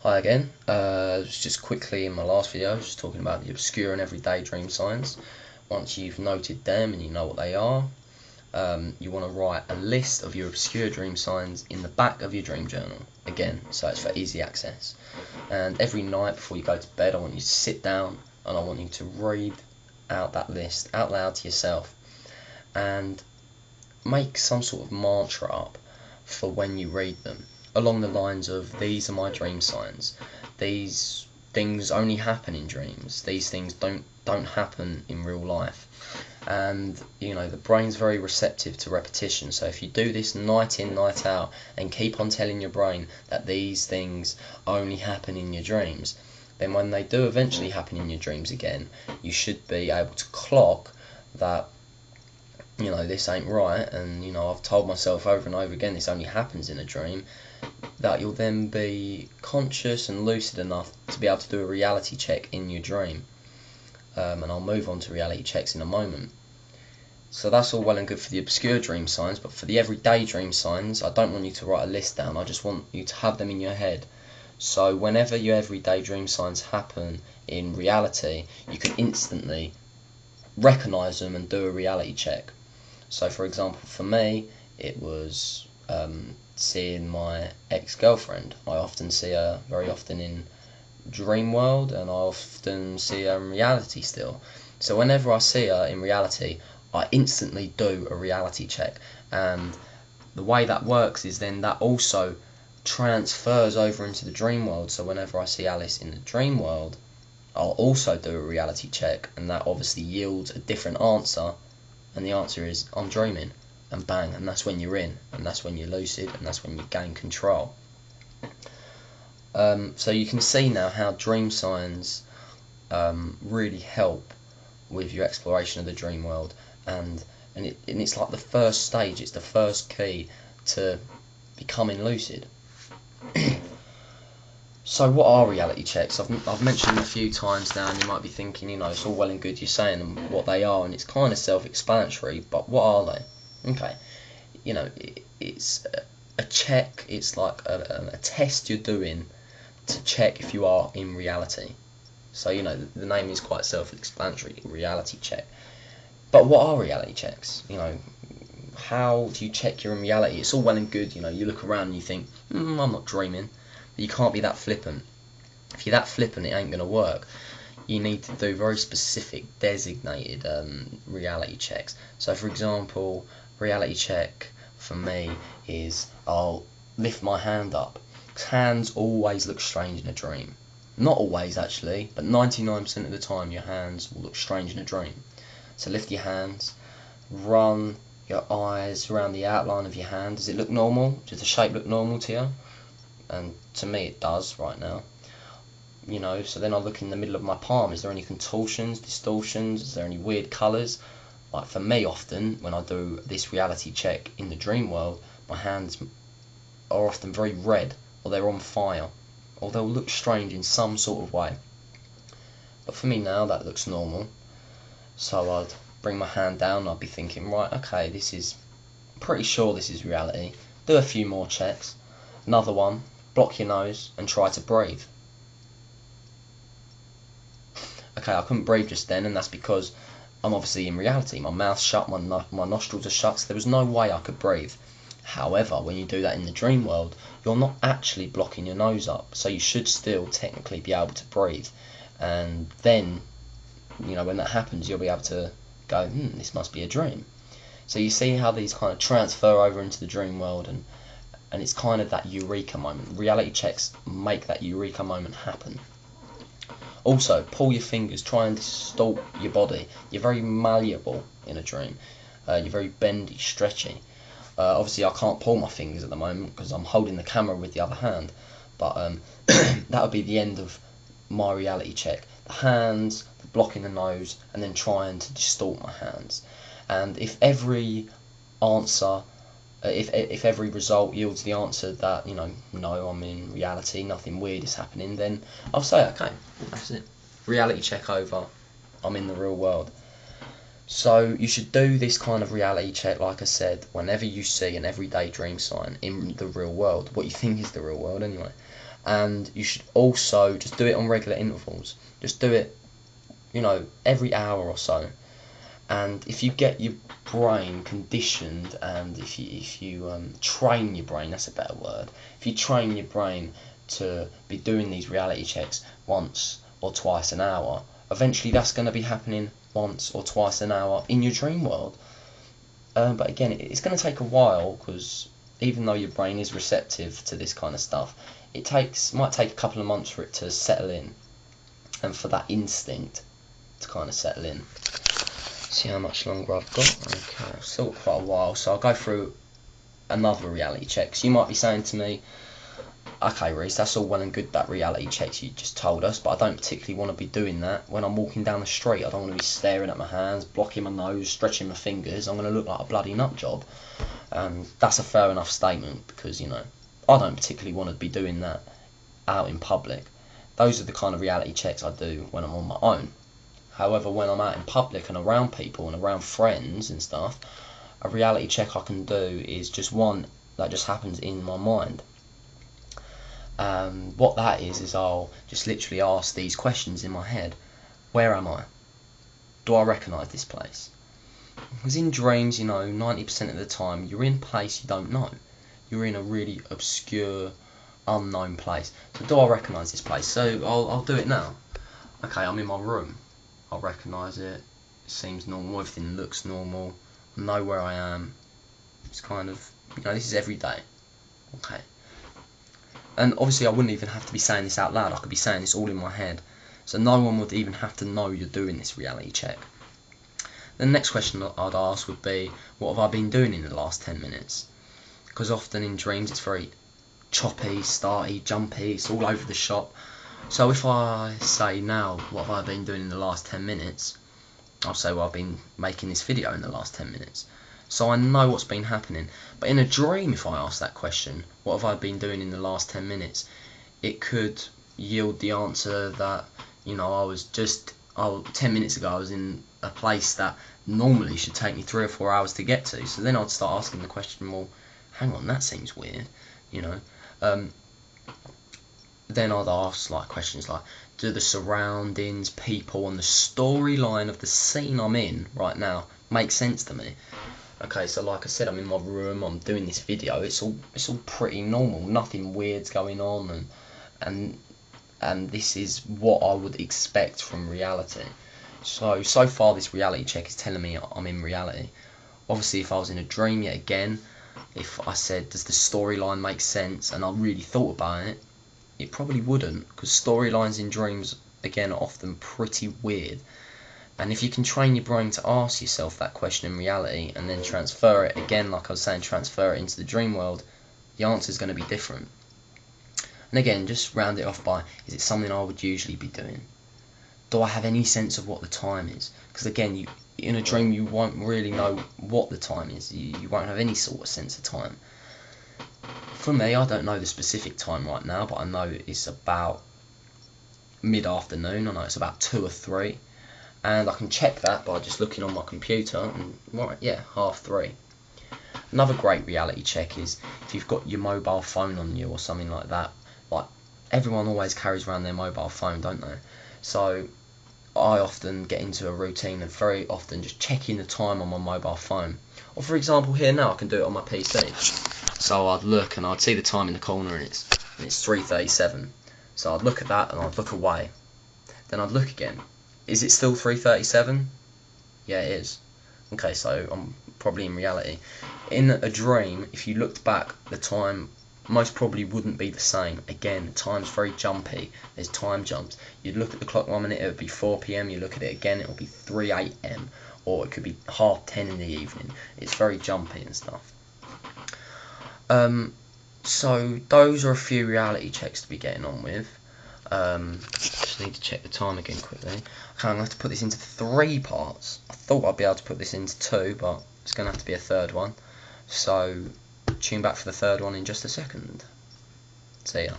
Hi again. Just quickly in my last video, I was just talking about the obscure and everyday dream signs. Once you've noted them and you know what they are, you want to write a list of your obscure dream signs in the back of your dream journal. Again, so it's for easy access. And every night before you go to bed, I want you to sit down and I want you to read out that list out loud to yourself and make some sort of mantra up for when you read them, along the lines of, these are my dream signs, these things only happen in dreams, these things don't happen in real life. And you know, the brain's very receptive to repetition, so if you do this night in, night out, and keep on telling your brain that these things only happen in your dreams, then when they do eventually happen in your dreams again, you should be able to clock that, you know, this ain't right, and you know, I've told myself over and over again this only happens in a dream. That you'll then be conscious and lucid enough to be able to do a reality check in your dream. And I'll move on to reality checks in a moment. So that's all well and good for the obscure dream signs, but for the everyday dream signs, I don't want you to write a list down, I just want you to have them in your head. So whenever your everyday dream signs happen in reality, you can instantly recognise them and do a reality check. So for example, for me, it was seeing my ex-girlfriend. I often see her very often in dream world, and I often see her in reality still. So whenever I see her in reality, I instantly do a reality check, and the way that works is then that also transfers over into the dream world. So whenever I see Alice in the dream world, I'll also do a reality check, and that obviously yields a different answer, and the answer is, I'm dreaming, and bang, and that's when you're in, and that's when you're lucid, and that's when you gain control. So you can see now how dream signs really help with your exploration of the dream world, and it's like the first stage, it's the first key to becoming lucid. So what are reality checks? I've mentioned them a few times now, and you might be thinking, you know, it's all well and good you're saying them, what they are, and it's kind of self-explanatory, but what are they? Okay, you know, it's a check, it's like a test you're doing to check if you are in reality. So, you know, the name is quite self-explanatory, reality check. But what are reality checks? You know, how do you check you're in reality? It's all well and good, you know, you look around and you think, I'm not dreaming. But you can't be that flippant. If you're that flippant, it ain't going to work. You need to do very specific, designated reality checks. So, for example, reality check for me is, I'll lift my hand up. Because hands always look strange in a dream. Not always, actually, but 99% of the time your hands will look strange in a dream. So lift your hands, run your eyes around the outline of your hand. Does it look normal? Does the shape look normal to you? And to me it does right now. You know, so then I'll look in the middle of my palm. Is there any contortions, distortions? Is there any weird colours? Like for me, often when I do this reality check in the dream world, my hands are often very red, or they're on fire, or they'll look strange in some sort of way. But for me now, that looks normal. So I'd bring my hand down and I'd be thinking, right, okay, pretty sure this is reality. Do a few more checks. Another one, block your nose and try to breathe. Okay, I couldn't breathe just then, and that's because I'm obviously in reality. My mouth's shut, my nostrils are shut, so there was no way I could breathe. However, when you do that in the dream world, you're not actually blocking your nose up, so you should still technically be able to breathe. And then, you know, when that happens, you'll be able to go, this must be a dream. So you see how these kind of transfer over into the dream world, and it's kind of that eureka moment. Reality checks make that eureka moment happen. Also, pull your fingers, try and distort your body. You're very malleable in a dream. You're very bendy, stretchy. Obviously I can't pull my fingers at the moment because I'm holding the camera with the other hand, but that would be the end of my reality check. The hands, the blocking the nose, and then trying to distort my hands. And if every answer, if every result yields the answer that, you know, no, I'm in reality, nothing weird is happening, then I'll say, okay, that's it. Reality check over, I'm in the real world. So you should do this kind of reality check, like I said, whenever you see an everyday dream sign in the real world, what you think is the real world anyway. And you should also just do it on regular intervals. Just do it, every hour or so. And if you get your brain conditioned, and if you train your brain, that's a better word. If you train your brain to be doing these reality checks once or twice an hour, eventually that's going to be happening once or twice an hour in your dream world. But again, it's going to take a while, because even though your brain is receptive to this kind of stuff, might take a couple of months for it to settle in, and for that instinct to kind of settle in. See how much longer I've got. Okay, I've still got quite a while, so I'll go through another reality check. So you might be saying to me, okay, Reese, that's all well and good, that reality checks you just told us, but I don't particularly want to be doing that when I'm walking down the street. I don't want to be staring at my hands, blocking my nose, stretching my fingers. I'm going to look like a bloody nut job. That's a fair enough statement, because, I don't particularly want to be doing that out in public. Those are the kind of reality checks I do when I'm on my own. However, when I'm out in public and around people and around friends and stuff, a reality check I can do is just one that just happens in my mind. What that is I'll just literally ask these questions in my head. Where am I? Do I recognise this place? Because in dreams, 90% of the time, you're in a place you don't know. You're in a really obscure, unknown place. So do I recognise this place? So I'll do it now. Okay, I'm in my room. I recognise it. It seems normal. Everything looks normal. I know where I am. It's kind of, this is every day. Okay. And obviously I wouldn't even have to be saying this out loud. I could be saying this all in my head. So no one would even have to know you're doing this reality check. The next question I'd ask would be, what have I been doing in the last 10 minutes? Because often in dreams it's very choppy, starty, jumpy, it's all over the shop. So if I say now, what have I been doing in the last 10 minutes? I'll say, well, I've been making this video in the last 10 minutes. So I know what's been happening. But in a dream, if I ask that question, what have I been doing in the last 10 minutes? It could yield the answer that, 10 minutes ago I was in a place that normally should take me 3 or 4 hours to get to. So then I'd start asking the question, well, hang on, that seems weird, Then I'd ask questions like, do the surroundings, people, and the storyline of the scene I'm in right now make sense to me? Okay, so like I said, I'm in my room, I'm doing this video, it's all pretty normal, nothing weird's going on, and this is what I would expect from reality. So far this reality check is telling me I'm in reality. Obviously, if I was in a dream yet again, if I said, does the storyline make sense, and I really thought about it, it probably wouldn't, because storylines in dreams, again, are often pretty weird. And if you can train your brain to ask yourself that question in reality, and then transfer it, again, like I was saying, transfer it into the dream world, the answer is going to be different. And again, just round it off by, is it something I would usually be doing? Do I have any sense of what the time is? Because again, in a dream you won't really know what the time is. You won't have any sort of sense of time. For me, I don't know the specific time right now, but I know it's about mid-afternoon. I know it's about 2 or 3. And I can check that by just looking on my computer, and right, yeah, 3:30. Another great reality check is if you've got your mobile phone on you or something like that. Like, everyone always carries around their mobile phone, don't they? So I often get into a routine of very often just checking the time on my mobile phone. Or for example, here now I can do it on my PC. So I'd look and I'd see the time in the corner, and it's 3:37. So I'd look at that and I'd look away. Then I'd look again. Is it still 3:37? Yeah, it is. Okay, so I'm probably in reality. In a dream, if you looked back, the time most probably wouldn't be the same. Again, time's very jumpy. There's time jumps. You'd look at the clock 1 minute, it would be 4 PM. You look at it again, it will be 3 AM. Or it could be 10:30 in the evening. It's very jumpy and stuff. So those are a few reality checks to be getting on with. Just need to check the time again quickly. Okay, I'm going to have to put this into 3 parts. I thought I'd be able to put this into 2, but it's going to have to be a third one. So tune back for the third one in just a second. See ya.